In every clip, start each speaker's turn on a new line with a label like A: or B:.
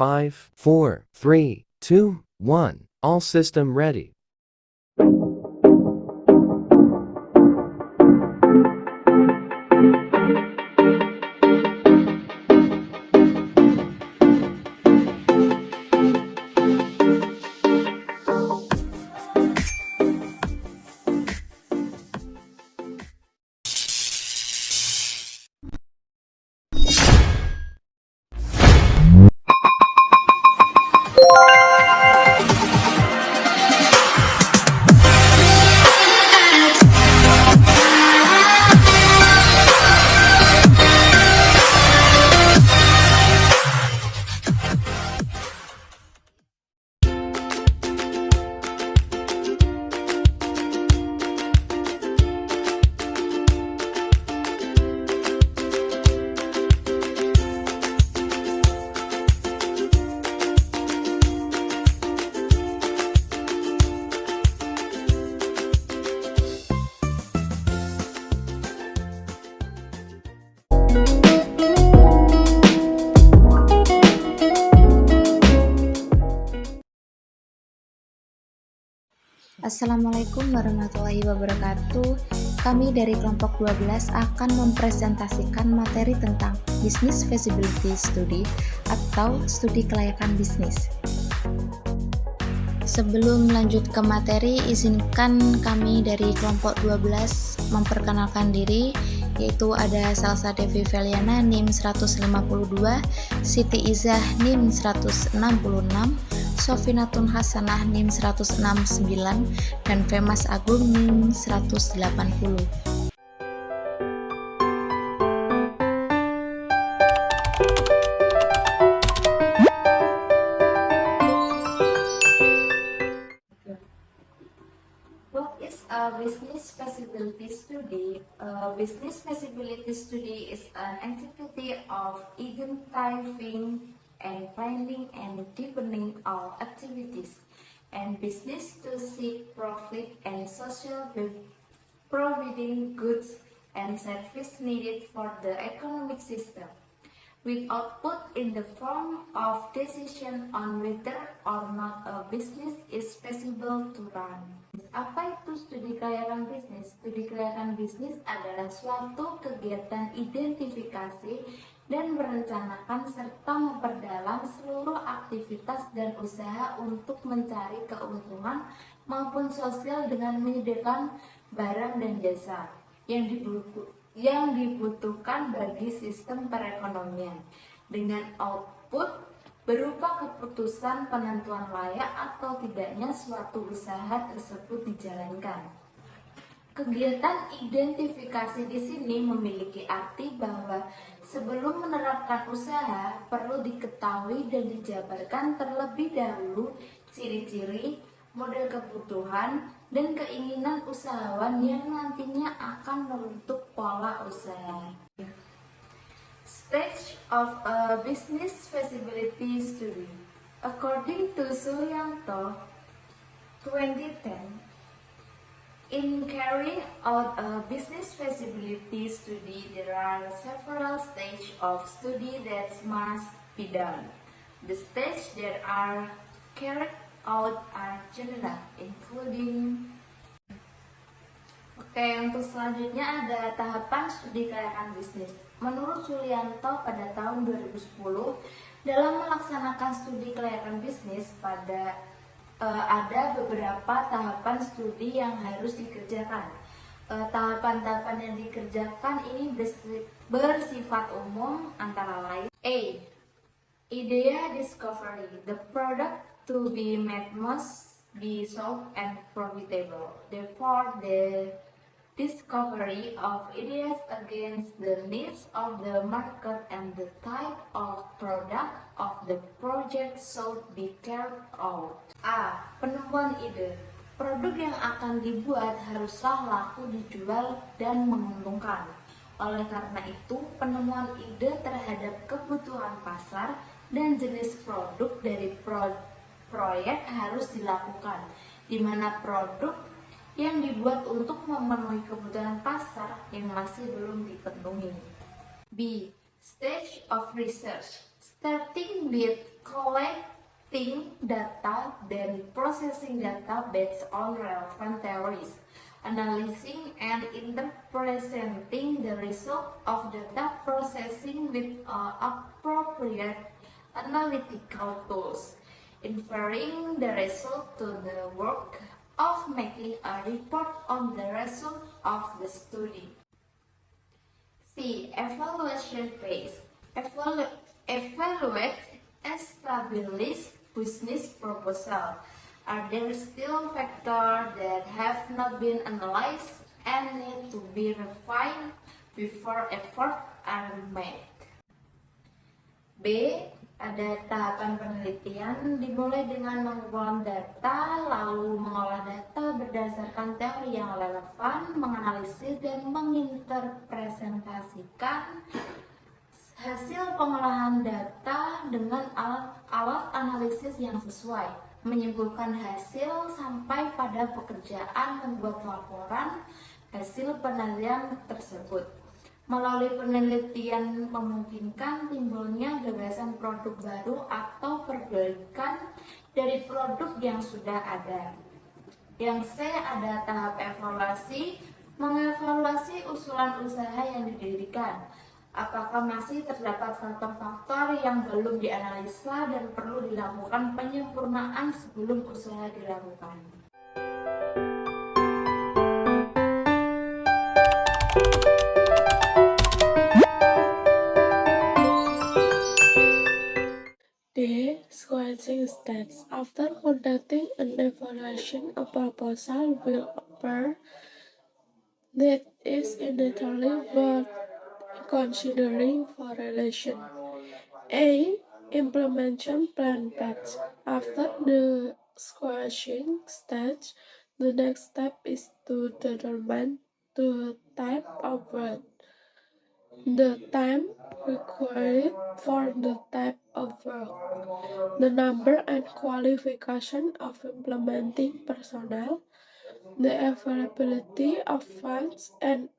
A: 5, 4, 3, 2, 1. All system ready.
B: Assalamualaikum warahmatullahi wabarakatuh. Kami dari kelompok 12 akan mempresentasikan materi tentang Business Feasibility Study atau studi kelayakan bisnis. Sebelum lanjut ke materi, izinkan kami dari kelompok 12 memperkenalkan diri, yaitu ada Salsa Devi Veliana NIM 152, Siti Izah NIM 166, Sofinatun Hasanah NIM 169, dan Femas Agung NIM 180.
C: What is a business feasibility study? A business feasibility study is an activity of identifying and finding and deepening our activities and business to seek profit and social providing goods and service needed for the economic system, with output in the form of decision on whether or not a business is feasible to run. Apa itu studi kelayakan bisnis? Studi kelayakan bisnis adalah suatu kegiatan identifikasi dan merencanakan serta memperdalam seluruh aktivitas dan usaha untuk mencari keuntungan maupun sosial dengan menyediakan barang dan jasa yang dibutuhkan bagi sistem perekonomian, dengan output berupa keputusan penentuan layak atau tidaknya suatu usaha tersebut dijalankan. Kegiatan identifikasi di sini memiliki arti bahwa sebelum menerapkan usaha perlu diketahui dan dijabarkan terlebih dahulu ciri-ciri, model kebutuhan, dan keinginan usahawan yang nantinya akan membentuk pola usaha. Stage of a business feasibility study. According to Suryanto, 2010, in carrying out a business feasibility study, there are several stages of study that must be done. The stages that are carried out are general, including untuk selanjutnya ada tahapan studi kelayakan bisnis. Menurut Suryanto pada tahun 2010, dalam melaksanakan studi kelayakan bisnis ada beberapa tahapan studi yang harus dikerjakan. Tahapan-tahapan yang dikerjakan ini bersifat umum, antara lain: A. Idea discovery. The product to be made must be sold and profitable. Therefore, the discovery of ideas against the needs of the market and the type of product of the project should be carried out. A. Penemuan ide. Produk yang akan dibuat haruslah laku dijual dan menguntungkan. Oleh karena itu, penemuan ide terhadap kebutuhan pasar dan jenis produk dari proyek harus dilakukan, di mana produk yang dibuat untuk memenuhi kebutuhan pasar yang masih belum dipenuhi. B. Stage of research. starting with collecting data, then processing data based on relevant theories, analyzing and interpreting the result of data processing with appropriate analytical tools, inferring the result to the work of making a report on the result of the study. C. Evaluation phase. Evaluate, establish business proposal. Are there still factors that have not been analyzed and need to be refined before effort are made? B. Ada tahapan penelitian dimulai dengan mengumpulkan data, lalu mengolah data berdasarkan teori yang relevan, menganalisis dan menginterpresentasikan hasil pengolahan data dengan alat analisis yang sesuai, menyimpulkan hasil sampai pada pekerjaan membuat laporan hasil penelitian tersebut. Melalui penelitian memungkinkan timbulnya gagasan produk baru atau perbaikan dari produk yang sudah ada. Yang C, ada tahap evaluasi, mengevaluasi usulan usaha yang didirikan. Apakah masih terdapat faktor-faktor yang belum dianalisa dan perlu dilakukan penyempurnaan sebelum usaha dilakukan.
D: D. Sequencing steps. After conducting an evaluation, a proposal will appear that is initially worth considering for relation. A. Implementation plan batch. After the sequencing stage, the next step is to determine the type of work, the time required for the type of work, the number and qualification of implementing personnel, the availability of funds and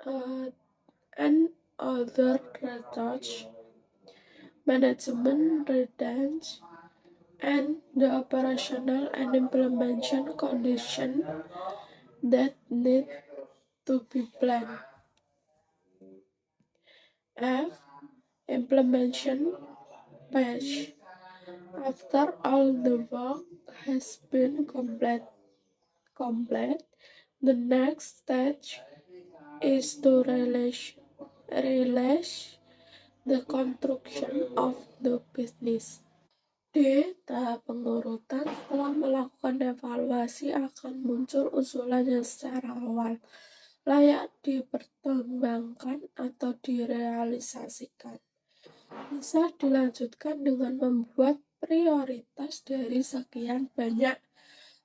D: other research, management redundancy, and the operational and implementation conditions that need to be planned. F. Implementation phase. After all the work has been complete, the next stage is to realize the construction of the business. D. Tahap pengurutan. Setelah melakukan evaluasi akan muncul usulan yang secara awal layak dipertimbangkan atau direalisasikan. Bisa dilanjutkan dengan membuat prioritas dari sekian banyak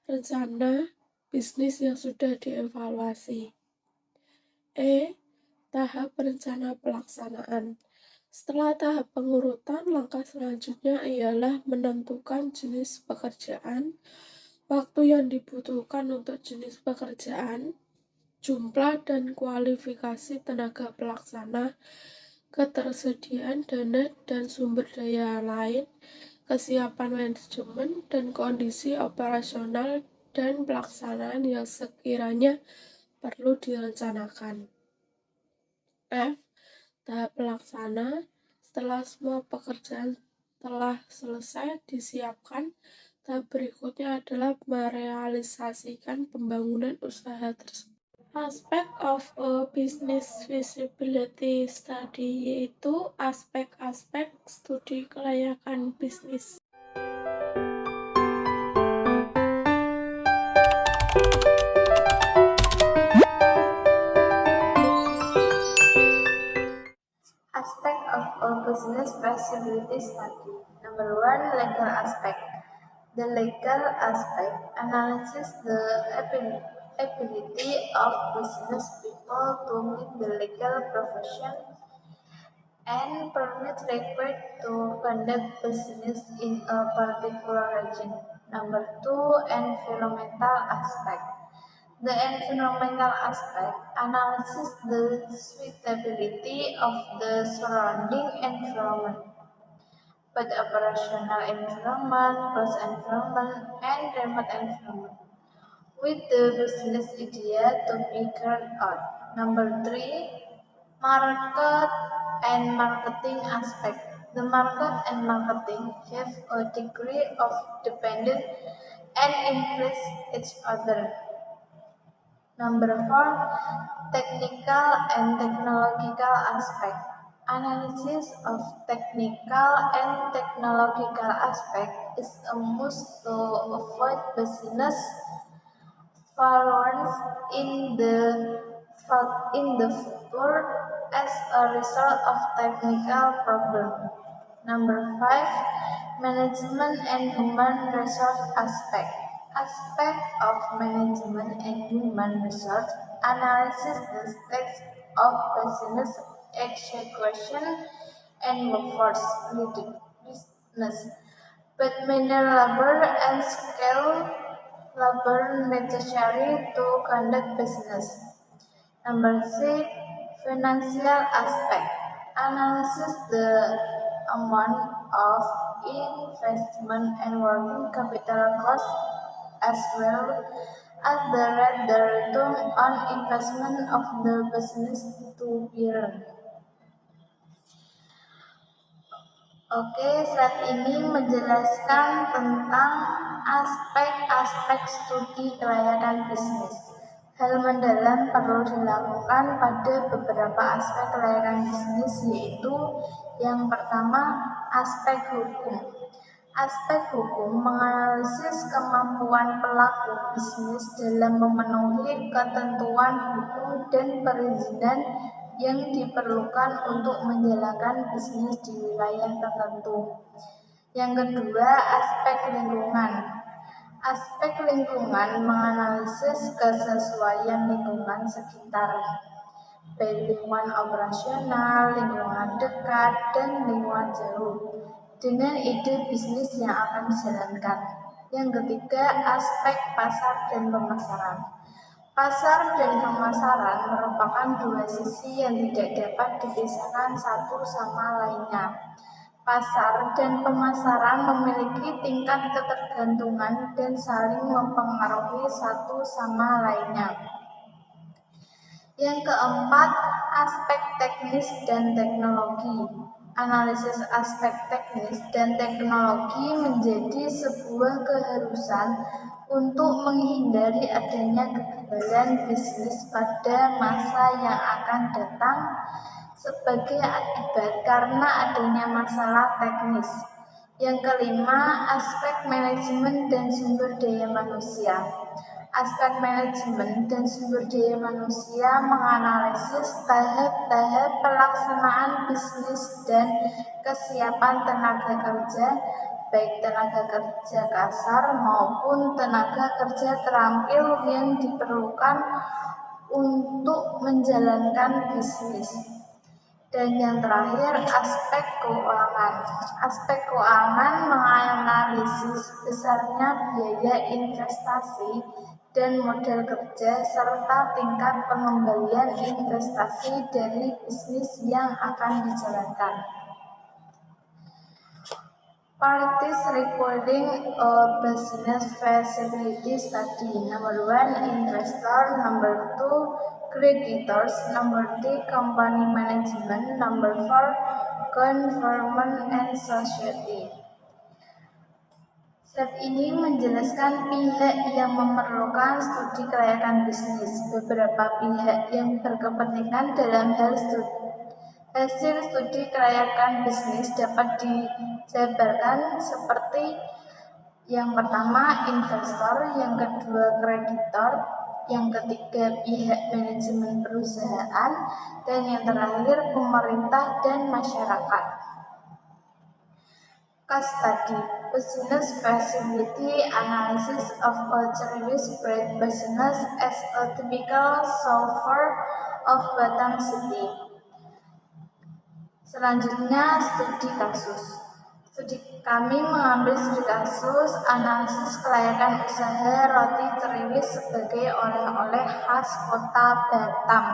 D: rencana bisnis yang sudah dievaluasi. E. Tahap rencana pelaksanaan. Setelah tahap pengurutan, langkah selanjutnya ialah menentukan jenis pekerjaan, waktu yang dibutuhkan untuk jenis pekerjaan, jumlah dan kualifikasi tenaga pelaksana, ketersediaan dana dan sumber daya lain, kesiapan manajemen, dan kondisi operasional dan pelaksanaan yang sekiranya perlu direncanakan. F. Tahap pelaksana. Setelah semua pekerjaan telah selesai disiapkan, tahap berikutnya adalah merealisasikan pembangunan usaha tersebut. Aspek of a business feasibility study yaitu aspek-aspek studi kelayakan bisnis.
C: Aspect of a business feasibility study. Number 1, legal aspect. The legal aspect analyzes the ability of business people to meet the legal profession and permits required to conduct business in a particular region. Number 2, environmental aspect. The environmental aspect analyzes the suitability of the surrounding environment, both operational environment, closed environment, and remote environment, with the business idea to be carried out. Number 3, market and marketing aspect. The market and marketing have a degree of dependence and influence each other. Number 4, technical and technological aspect. Analysis of technical and technological aspect is a must to avoid business failures in the future as a result of technical problem. Number 5, management and human resource aspect. Aspect of management and human resource analysis the stakes of business execution and workforce business, but many labor and skilled labor necessary to conduct business. Number 6, financial aspect. Analysis the amount of investment and working capital costs as well as the return on investment of the business to be run. Oke, slide ini menjelaskan tentang aspek-aspek studi kelayakan bisnis. Hal mendalam perlu dilakukan pada beberapa aspek kelayakan bisnis, yaitu yang pertama, aspek hukum. Aspek hukum menganalisis kemampuan pelaku bisnis dalam memenuhi ketentuan hukum dan perizinan yang diperlukan untuk menjalankan bisnis di wilayah tertentu. Yang kedua, aspek lingkungan. Aspek lingkungan menganalisis kesesuaian lingkungan sekitar, baik lingkungan operasional, lingkungan dekat, dan lingkungan jauh, dengan ide bisnis yang akan dijalankan. Yang ketiga, aspek pasar dan pemasaran. Pasar dan pemasaran merupakan dua sisi yang tidak dapat dipisahkan satu sama lainnya. Pasar dan pemasaran memiliki tingkat ketergantungan dan saling mempengaruhi satu sama lainnya. Yang keempat, aspek teknis dan teknologi. Analisis aspek teknis dan teknologi menjadi sebuah keharusan untuk menghindari adanya kegagalan bisnis pada masa yang akan datang sebagai akibat karena adanya masalah teknis. Yang kelima, aspek manajemen dan sumber daya manusia. Aspek manajemen dan sumber daya manusia menganalisis tahap-tahap pelaksanaan bisnis dan kesiapan tenaga kerja, baik tenaga kerja kasar maupun tenaga kerja terampil yang diperlukan untuk menjalankan bisnis. Dan yang terakhir, aspek keuangan. Aspek keuangan menganalisis besarnya biaya investasi dan modal kerja serta tingkat pengembalian investasi dari bisnis yang akan dijalankan. Parties requiring a business feasibility study. Number 1, investor. Number 2, creditors. Number 3, company management. Number 4, government and society. Slide ini menjelaskan pihak yang memerlukan studi kelayakan bisnis. Beberapa pihak yang berkepentingan dalam hasil studi kelayakan bisnis dapat dijabarkan seperti yang pertama, investor, yang kedua, kreditor, yang ketiga, pihak manajemen perusahaan, dan yang terakhir, pemerintah dan masyarakat. Case study, business feasibility analysis of a Chinese bread business as a typical suburb of Batam City. Selanjutnya, studi kasus. Kami mengambil studi kasus analisis kelayakan usaha roti ceriwis sebagai oleh-oleh khas kota Batam.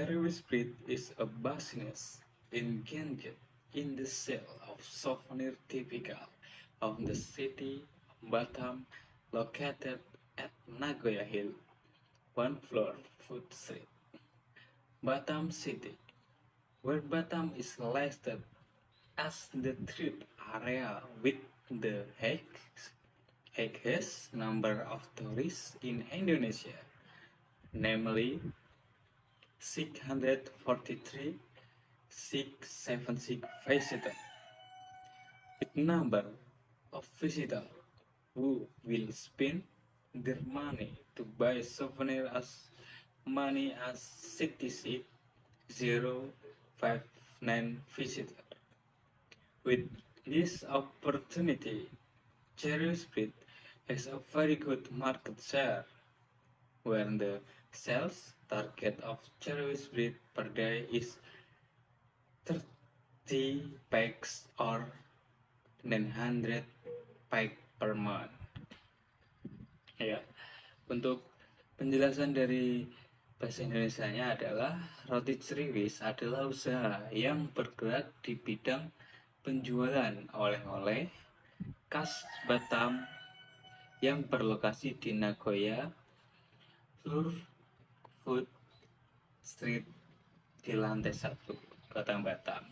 E: Cherry Street is a business engaged in the sale of souvenirs typical of the city of Batam, located at Nagoya Hill, one floor food street, Batam City, where Batam is listed as the trade area with the highest number of tourists in Indonesia, namely 643,676 visitors. With number of visitors who will spend their money to buy souvenir as money as 66,059 visitors. With this opportunity, Cherry Street has a very good market share, where the sales target of Cherry Street per day is 30 packs or 900 pack per month. Ya, untuk penjelasan dari bahasa Indonesianya adalah roti ceriwis adalah usaha yang bergerak di bidang penjualan oleh-oleh khas Batam yang berlokasi di Nagoya Floor Food Street di lantai 1 Kota Batam.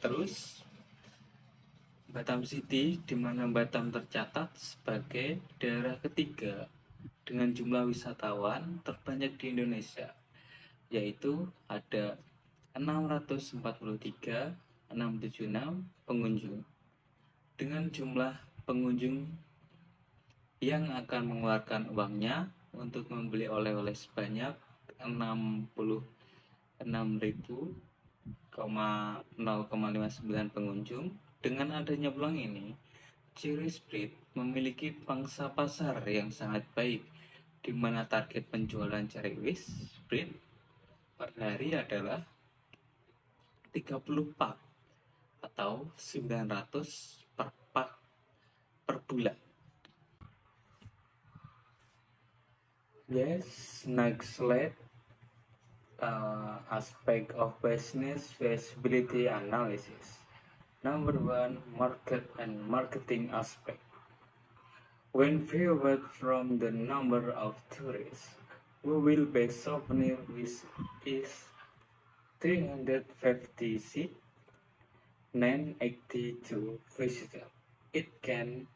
E: Terus Batam City, di mana Batam tercatat sebagai daerah ketiga dengan jumlah wisatawan terbanyak di Indonesia, yaitu ada 643,676 pengunjung, dengan jumlah pengunjung yang akan mengeluarkan uangnya untuk membeli oleh-oleh sebanyak 66.000,059 pengunjung. Dengan adanya peluang ini, Cherry Street memiliki pangsa pasar yang sangat baik, di mana target penjualan Cherry Street per hari adalah 30 pak atau 900 per pak per bulan. Yes, next slide. Aspect of business feasibility analysis. Number 1, market and marketing aspect. When viewed from the number of tourists who will buy souvenir with is 356, 982 visitors, it can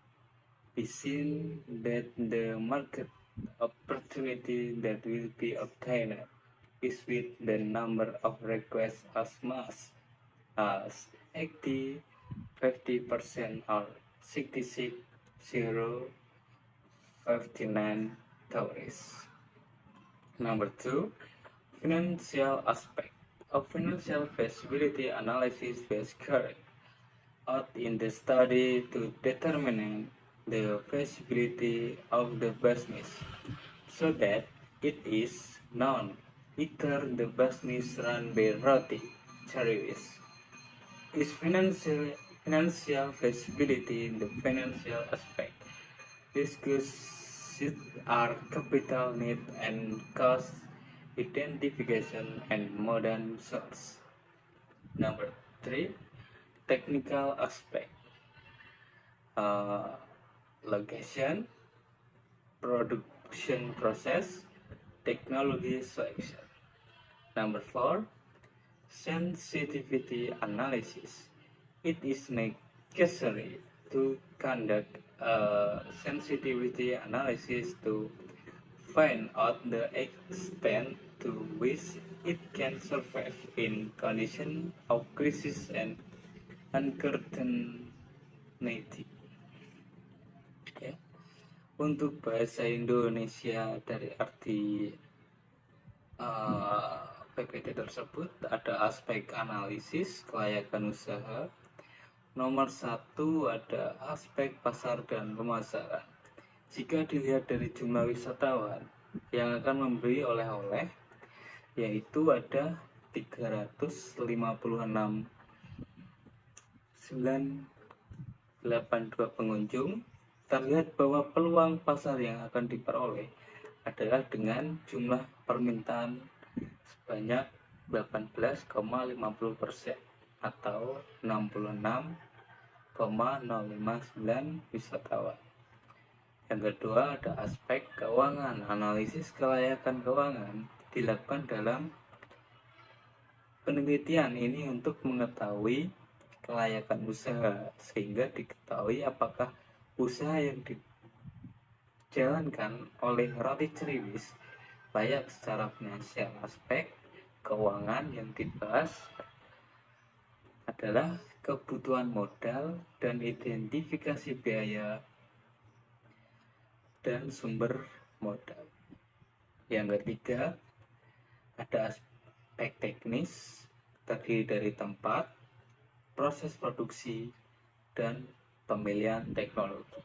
E: be seen that the market opportunity that will be obtained is with the number of requests as much as 50% or 66,059 tourists. Number 2, financial aspect. A financial feasibility analysis was carried out in the study to determine the feasibility of the business, so that it is known whether the business run by roti ceriwis is financial feasibility in the financial aspect. Discussions are capital need and cost identification and modern source. Number 3, technical aspect. Location, production process, technology selection. Number 4, sensitivity analysis. It is necessary to conduct a sensitivity analysis to find out the extent to which it can survive in condition of crisis and uncertainty. Okay. Untuk bahasa Indonesia dari arti PPT tersebut ada aspek analisis kelayakan usaha. Nomor 1 ada aspek pasar dan pemasaran. Jika dilihat dari jumlah wisatawan yang akan membeli oleh-oleh, yaitu ada 356,982 pengunjung, terlihat bahwa peluang pasar yang akan diperoleh adalah dengan jumlah permintaan sebanyak 18,50% atau 66,059 wisatawan. Yang kedua ada aspek keuangan. Analisis kelayakan keuangan dilakukan dalam penelitian ini untuk mengetahui kelayakan usaha, sehingga diketahui apakah usaha yang dijalankan oleh Roti Ceriwis layak secara finansial. Aspek keuangan yang dibahas adalah kebutuhan modal dan identifikasi biaya dan sumber modal. Yang ketiga ada aspek teknis, terdiri dari tempat, proses produksi, dan pemilihan teknologi.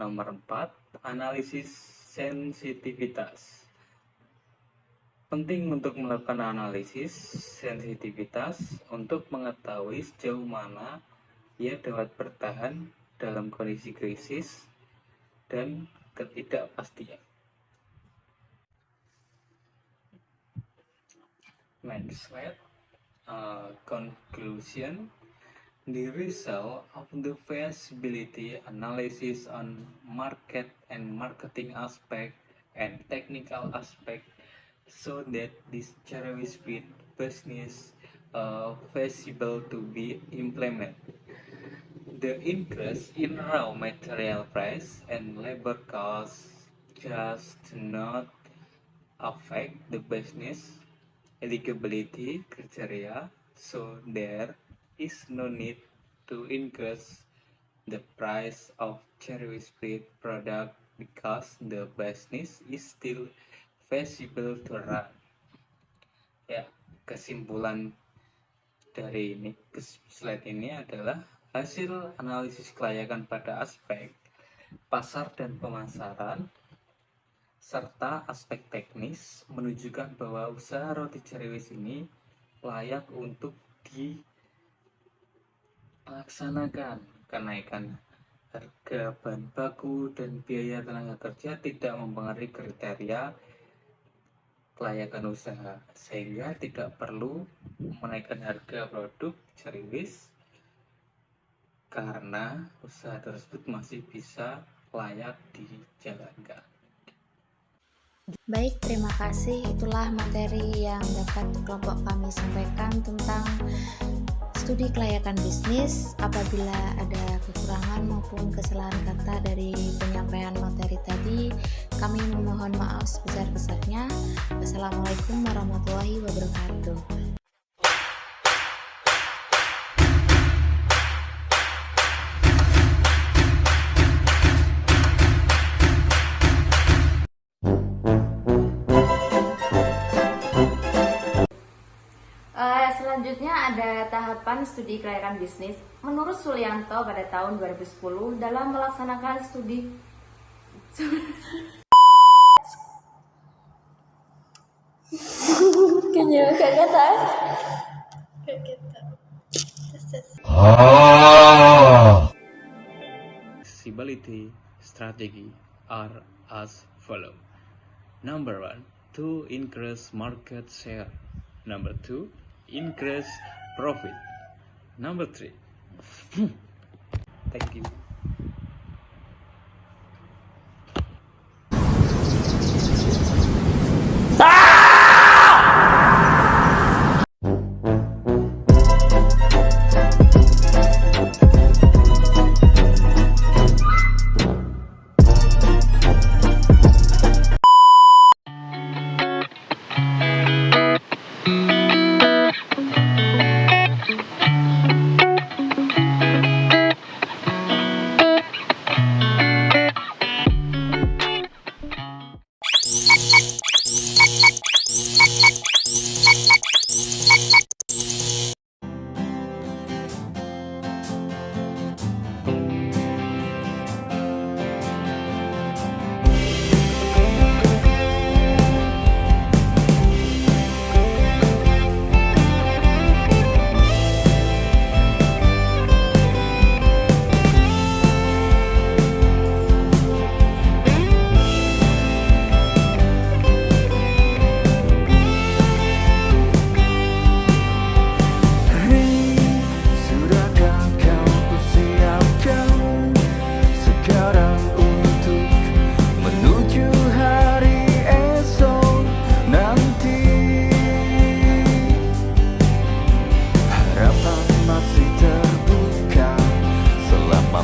E: Nomor 4, analisis sensitivitas. Penting untuk melakukan analisis sensitivitas untuk mengetahui sejauh mana ia dapat bertahan dalam kondisi krisis dan ketidakpastian. Next slide. Conclusion. The result of the feasibility analysis on market and marketing aspect and technical aspect so that this Ceriwis business feasible to be implemented. The increase in raw material price and labor costs just not affect the business eligibility criteria, so there is no need to increase the price of Ceriwis product because the business is still feasible to run. Ya, kesimpulan dari slide ini adalah hasil analisis kelayakan pada aspek pasar dan pemasaran serta aspek teknis menunjukkan bahwa usaha Roti Ceriwis ini layak untuk dilaksanakan. Kenaikan harga bahan baku dan biaya tenaga kerja tidak mempengaruhi kriteria kelayakan usaha, sehingga tidak perlu menaikkan harga produk Ceriwis karena usaha tersebut masih bisa layak dijalankan.
B: Baik, terima kasih. Itulah materi yang dapat kelompok kami sampaikan tentang studi kelayakan bisnis. Apabila ada kekurangan maupun kesalahan kata dari penyampaian materi tadi, kami memohon maaf sebesar-besarnya. Wassalamualaikum warahmatullahi wabarakatuh.
C: Selanjutnya ada tahapan studi kelayakan bisnis. Menurut Sulianto pada tahun 2010 dalam melaksanakan studi
D: Kayaknya kata.
E: Feasibility strategy are as follow. Number 1, to increase market share. Number 2, increase profit. Number 3. Thank you.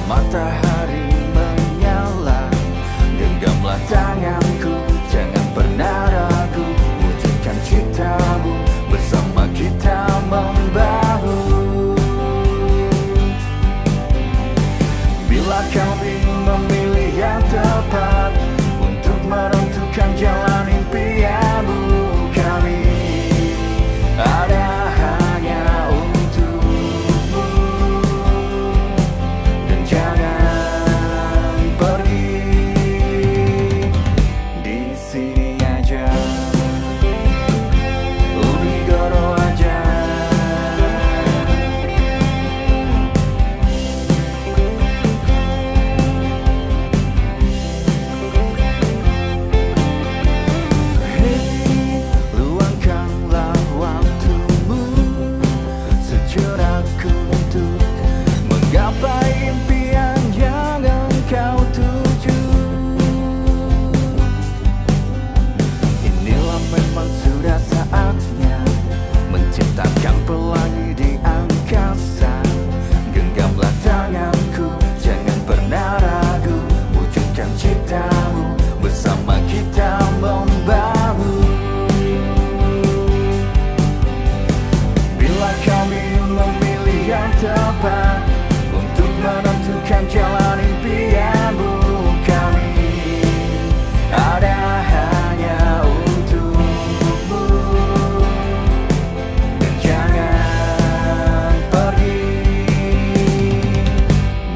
F: matahari menyala, genggamlah tanganku, jangan pernah ragu, wujudkan citamu, bersama kita membahu. Bila kau ingin memilih yang tepat untuk menentukan jalan impianmu, kami ada hanya untukmu. Dan jangan pergi, di sini aja, Unigoro aja. Luangkanlah waktumu sejenak untuk menggapai impian yang engkau tuju. Inilah memang sudah saatnya menciptakan pelangi di angkasa. Genggamlah tanganku, jangan pernah ragu, wujudkan citamu, bersama kita membahu. Bila kami memilih yang tepat untuk menentukan jalan impianmu, kami ada hanya untukmu. Dan jangan pergi,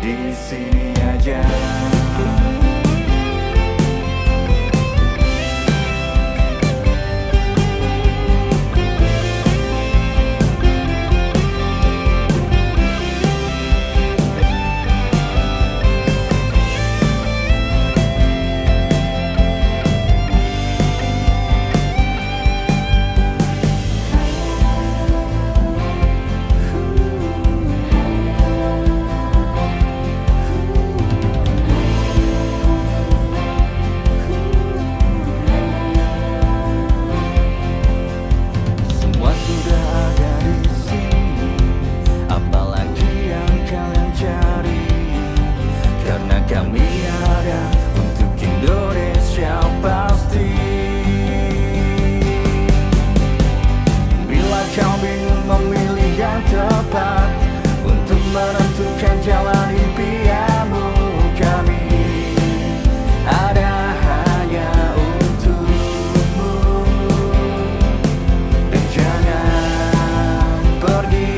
F: di sini aja. Semua sudah ada di sini, apalagi yang kalian cari, karena kami ada untuk Indonesia pasti. Bila kau bingung memilih yang tepat untuk menentukan jalan impianmu, kami ada hanya untukmu. Dan jangan pergi,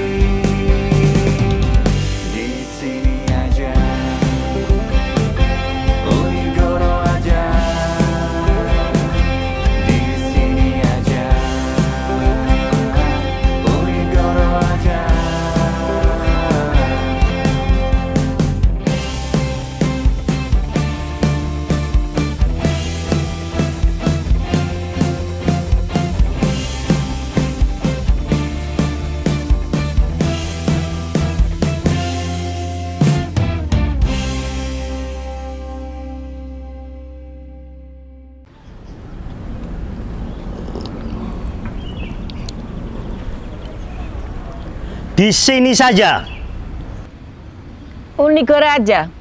F: di sini aja, Unigoro aja. Di sini aja, Unigoro aja.
G: Di sini saja.
H: Unigoro aja.